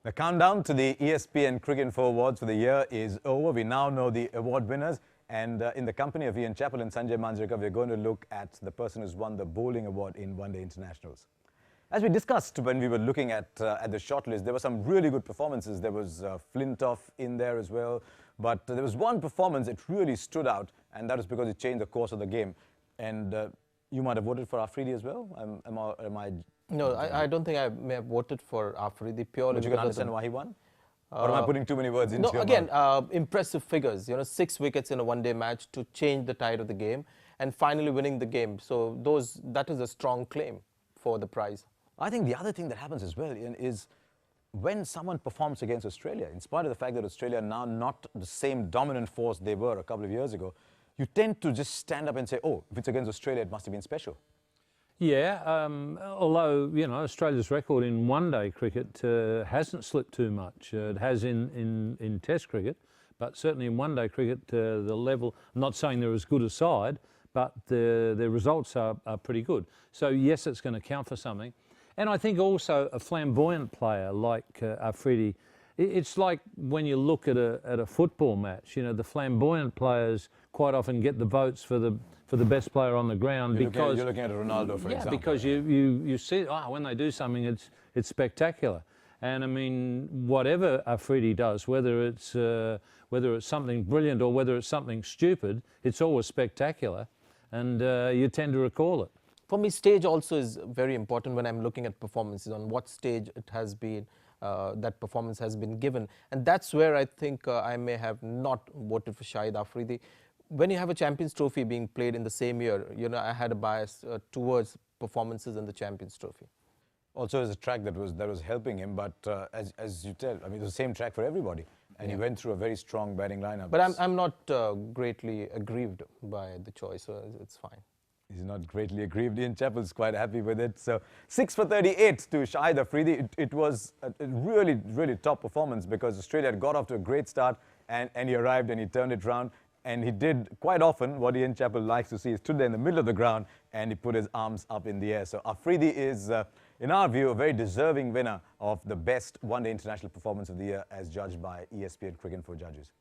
The countdown to the ESPN Cricinfo Awards for the year is over. We now know the award winners. And in the company of Ian Chappell and Sanjay, we're going to look at the person who's won the bowling award in one-day internationals. As we discussed when we were looking at the shortlist, there were some really good performances. There was Flintoff in there as well. But there was one performance that really stood out, and that was because it changed the course of the game. And you might have voted for Afridi as well? Am I No, I don't think I may have voted for Afridi purely. But you can understand why he won? Or am I putting too many words into your again, mouth? Impressive figures. 6 wickets in a one-day match to change the tide of the game and finally winning the game. So that is a strong claim for the prize. I think the other thing that happens as well, Ian, is when someone performs against Australia, in spite of the fact that Australia are now not the same dominant force they were a couple of years ago, you tend to just stand up and say, oh, if it's against Australia, it must have been special. Yeah, although, Australia's record in one-day cricket hasn't slipped too much. It has in Test cricket, but certainly in one-day cricket, the level, I'm not saying they're as good a side, but the results are pretty good. So, yes, it's going to count for something. And I think also a flamboyant player like Afridi, it's like when you look at a football match, the flamboyant players quite often get the votes for the best player on the ground. You're looking at Ronaldo, for example. Yeah, because you see, when they do something, it's spectacular. And I mean, whatever Afridi does, whether it's something brilliant or whether it's something stupid, it's always spectacular, and you tend to recall it. For me, stage also is very important when I'm looking at performances, on what stage it has been, that performance has been given. And that's where I think I may have not voted for Shahid Afridi. When you have a Champions Trophy being played in the same year, I had a bias towards performances in the Champions Trophy. Also, there's a track that was helping him, but as you tell, I mean, it was the same track for everybody, and he went through a very strong batting lineup. But I'm not greatly aggrieved by the choice, so it's fine. He's not greatly aggrieved. Ian Chappell's quite happy with it. So 6 for 38 to Shahid Afridi. It was a really, really top performance because Australia had got off to a great start, and he arrived and he turned it round. And he did quite often what Ian Chappell likes to see. He stood there in the middle of the ground and he put his arms up in the air. So Afridi is, in our view, a very deserving winner of the best one-day international performance of the year as judged by ESPN Cricinfo judges.